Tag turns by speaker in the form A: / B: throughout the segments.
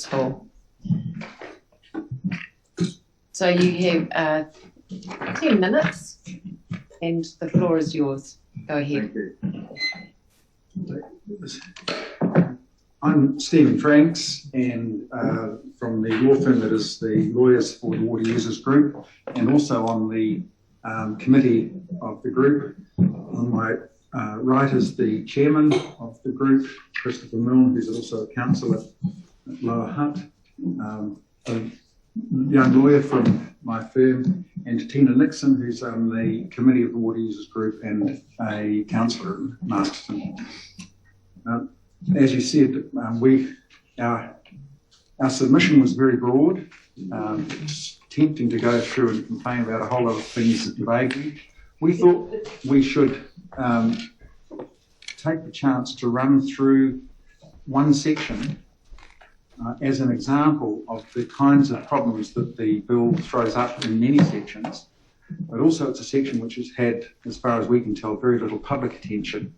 A: useful. So you have 10 minutes and the floor is yours. Go ahead.
B: Thank you. I'm Stephen Franks, and from the law firm that is the Lawyers for the Water Users Group, and also on the committee of the group. On my right is the chairman of the group, Christopher Milne, who's also a counsellor at Lower Hutt, a young lawyer from my firm, and Tina Nixon, who's on the committee of the Water Users Group and a counsellor in Masterton. As you said, our submission was very broad. It's tempting to go through and complain about a whole lot of things vaguely. We thought we should take the chance to run through one section as an example of the kinds of problems that the bill throws up in many sections, but also it's a section which has had, as far as we can tell, very little public attention.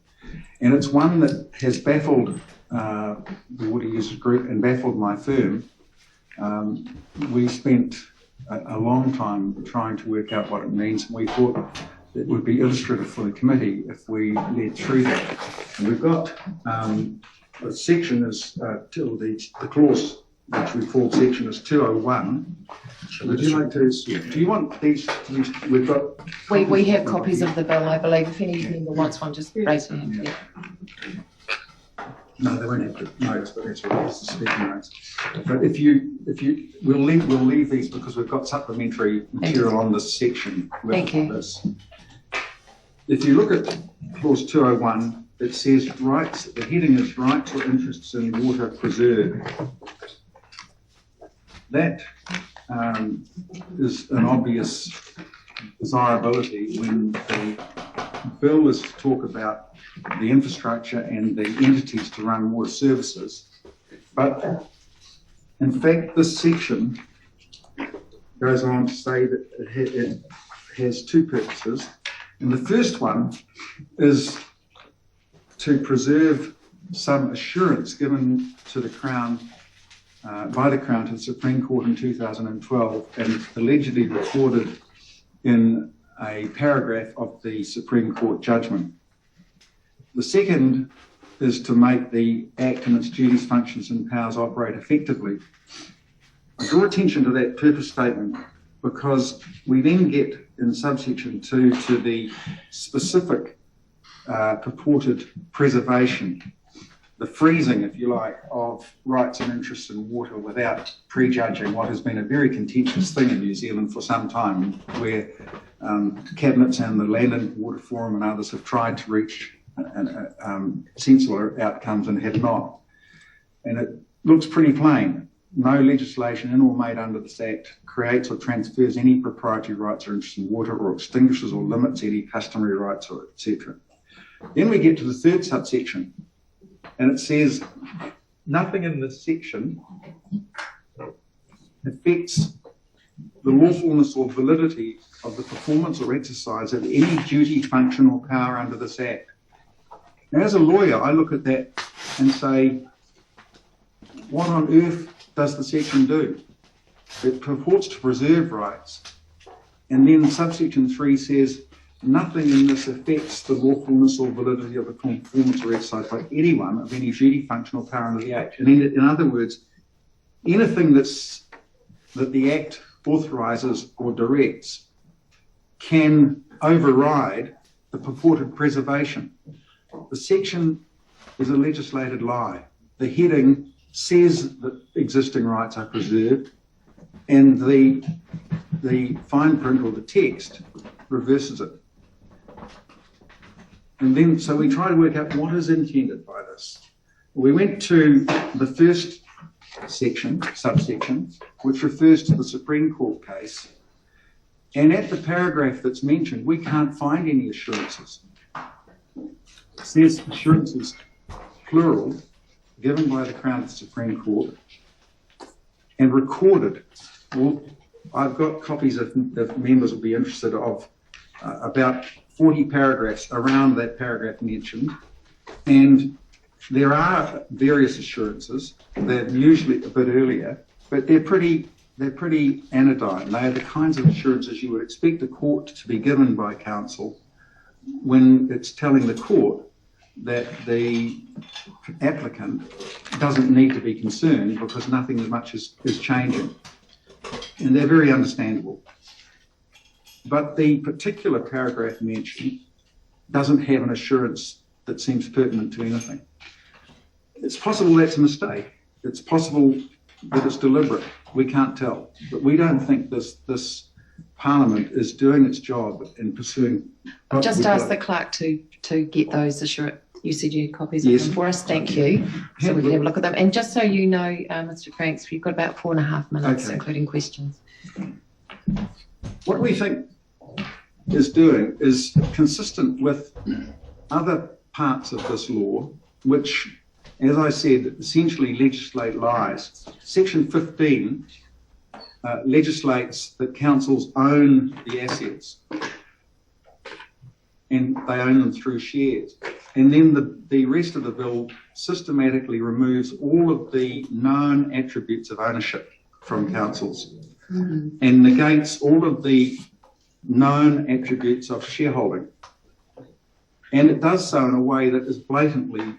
B: And it's one that has baffled the Water Users Group and baffled my firm. We spent a long time trying to work out what it means, and we thought it would be illustrative for the committee if we led through that. And we've got the section is till the clause which we call section is 201. Would you like to? Do you want these? We've got.
A: We have copies of the bill, I believe. If any member wants one, just raise your hand. Yeah.
B: No, they won't have to notice, but that's what it is, the speaking notes. But we'll leave these because we've got supplementary material on this section.
A: Thank you.
B: This. If you look at clause 201, it says rights. The heading is rights or interests in water preserved. That is an obvious desirability when the bill is to talk about the infrastructure and the entities to run water services. But in fact, this section goes on to say that it has two purposes. And the first one is to preserve some assurance given to the Crown, by the Crown to the Supreme Court in 2012 and allegedly recorded in a paragraph of the Supreme Court judgment. The second is to make the Act and its duties, functions and powers operate effectively. I draw attention to that purpose statement because we then get in subsection 2 to the specific purported preservation, the freezing, if you like, of rights and interests in water without prejudging what has been a very contentious thing in New Zealand for some time, where cabinets and the Land and Water Forum and others have tried to reach sensible outcomes and have not. And it looks pretty plain. No legislation in or made under this Act creates or transfers any proprietary rights or interests in water or extinguishes or limits any customary rights or etc. Then we get to the third subsection, and it says nothing in this section affects the lawfulness or validity of the performance or exercise of any duty, function or power under this Act. Now, as a lawyer, I look at that and say, what on earth does the section do? It purports to preserve rights, and then subsection 3 says, nothing in this affects the lawfulness or validity of the performance or exercise by anyone of any duty, function or power under the Act. And in other words, anything that the Act authorises or directs can override the purported preservation. The section is a legislated lie. The heading says that existing rights are preserved, and the fine print or the text reverses it. And then, so we try to work out what is intended by this. We went to the first subsection, which refers to the Supreme Court case. And at the paragraph that's mentioned, we can't find any assurances. It says assurances, plural, given by the Crown of the Supreme Court and recorded. Well, I've got copies if members will be interested of about 40 paragraphs around that paragraph mentioned, and there are various assurances. They're usually a bit earlier, but they're pretty anodyne. They are the kinds of assurances you would expect a court to be given by counsel when it's telling the court that the applicant doesn't need to be concerned because nothing as much is changing. And they're very understandable. But the particular paragraph mentioned doesn't have an assurance that seems pertinent to anything. It's possible that's a mistake. It's possible that it's deliberate. We can't tell. But we don't think this Parliament is doing its job in pursuing.
A: I've just asked the clerk to get those assurance. You said you had copies of
B: Yes.
A: them for us. Thank you. So we can have a look at them. And just so you know, Mr. Franks, we've got about 4.5 minutes,
B: Okay.
A: including questions.
B: What we think is doing is consistent with other parts of this law, which, as I said, essentially legislate lies. Section 15 legislates that councils own the assets, and they own them through shares. And then the rest of the bill systematically removes all of the known attributes of ownership from councils and negates all of the known attributes of shareholding. And it does so in a way that is blatantly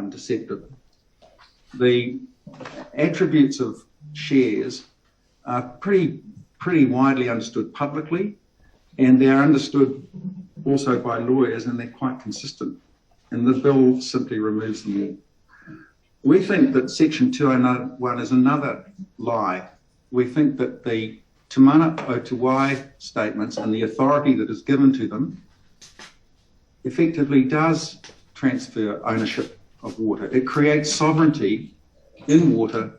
B: deceptive. The attributes of shares are pretty widely understood publicly, and they're understood also by lawyers, and they're quite consistent. And the bill simply removes them all. We think that Section 201 is another lie. We think that the Te Mana o Te Wai statements and the authority that is given to them effectively does transfer ownership of water. It creates sovereignty in water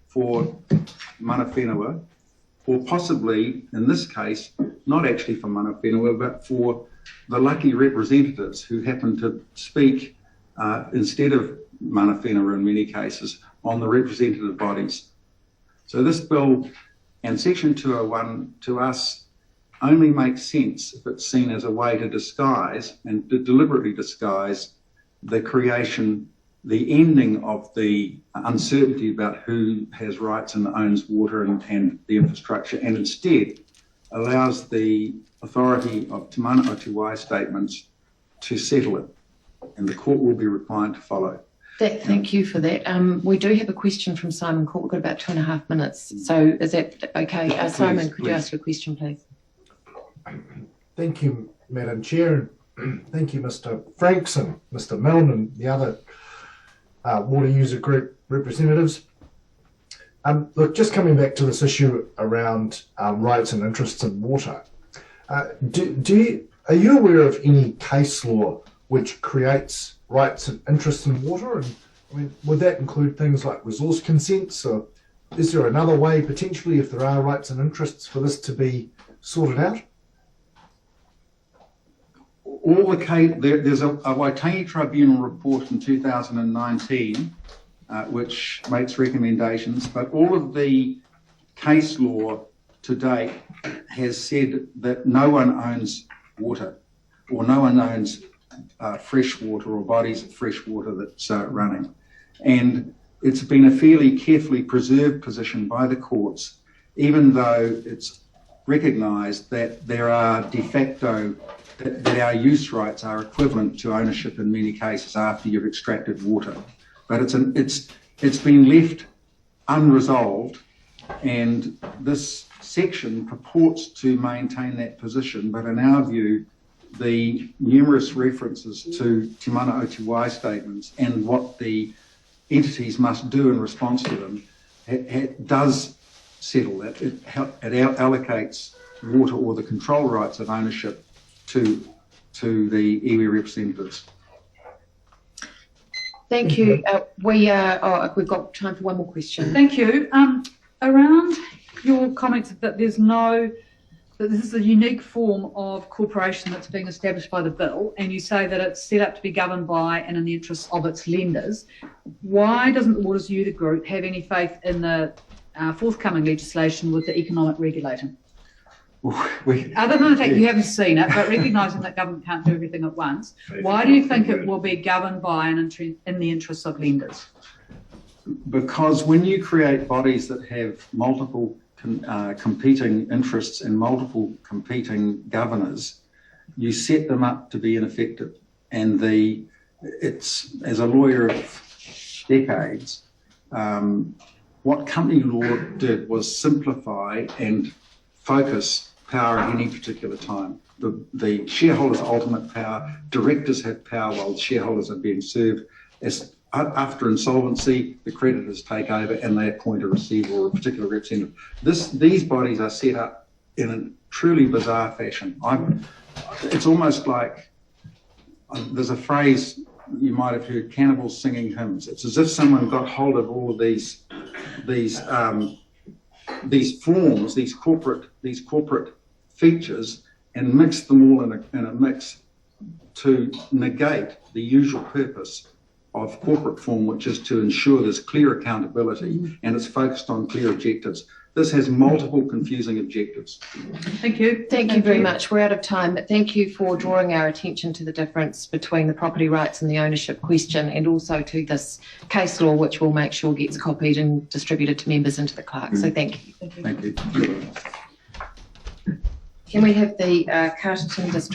B: for mana whenua, or possibly, in this case, not actually for mana whenua, but for the lucky representatives who happen to speak instead of mana whenua in many cases on the representative bodies. So this bill and Section 201 to us only makes sense if it's seen as a way to disguise and to deliberately disguise the creation, the ending of the uncertainty about who has rights and owns water and the infrastructure, and instead allows the authority of Te Mana o Te Wai statements to settle it, and the court will be required to follow.
A: Thank you for that. We do have a question from Simon Court. We've got about 2.5 minutes. So is that okay? Simon, could you ask your question, please?
C: Thank you, Madam Chair. Thank you, Mr. Franks and Mr. Milne and the other water user group representatives. Look, just coming back to this issue around rights and interests in water, are you aware of any case law which creates rights and interests in water? And I mean, would that include things like resource consents, or is there another way potentially, if there are rights and interests, for this to be sorted out?
B: There's a Waitangi Tribunal report in 2019 which makes recommendations, but all of the case law to date has said that no one owns water, or no one owns fresh water or bodies of fresh water that's running. And it's been a fairly carefully preserved position by the courts, even though it's recognised that there are de facto, that our use rights are equivalent to ownership in many cases after you've extracted water. But it's been left unresolved, and this section purports to maintain that position, but in our view, the numerous references to Te Mana o Te Wai statements and what the entities must do in response to them does settle that. It allocates water or the control rights of ownership to the iwi representatives.
A: Thank you. We've got time for one more question.
D: Thank you. Around your comments that that this is a unique form of corporation that's being established by the bill, and you say that it's set up to be governed by and in the interests of its lenders, why doesn't the Waters User Group have any faith in the forthcoming legislation with the economic regulator?
B: we,
D: Other than the fact you haven't seen it, but recognising that government can't do everything at once, why do you think it will be governed by and in the interests of lenders?
B: because when you create bodies that have multiple competing interests and multiple competing governors, you set them up to be ineffective. And it's, as a lawyer of decades, what company law did was simplify and focus power at any particular time. The shareholders' ultimate power, directors have power while shareholders are being served. As after insolvency, the creditors take over and they appoint a receiver or a particular representative. These bodies are set up in a truly bizarre fashion. It's almost like, there's a phrase you might have heard, cannibals singing hymns. It's as if someone got hold of all of these forms, these corporate features, and mixed them all in a mix to negate the usual purpose of corporate form, which is to ensure there's clear accountability and it's focused on clear objectives. This has multiple confusing objectives.
D: Thank you.
A: Thank you very much. We're out of time, but thank you for drawing our attention to the difference between the property rights and the ownership question, and also to this case law, which we'll make sure gets copied and distributed to members and to the clerk. So thank you.
B: Thank you.
A: Can we have the Carterton District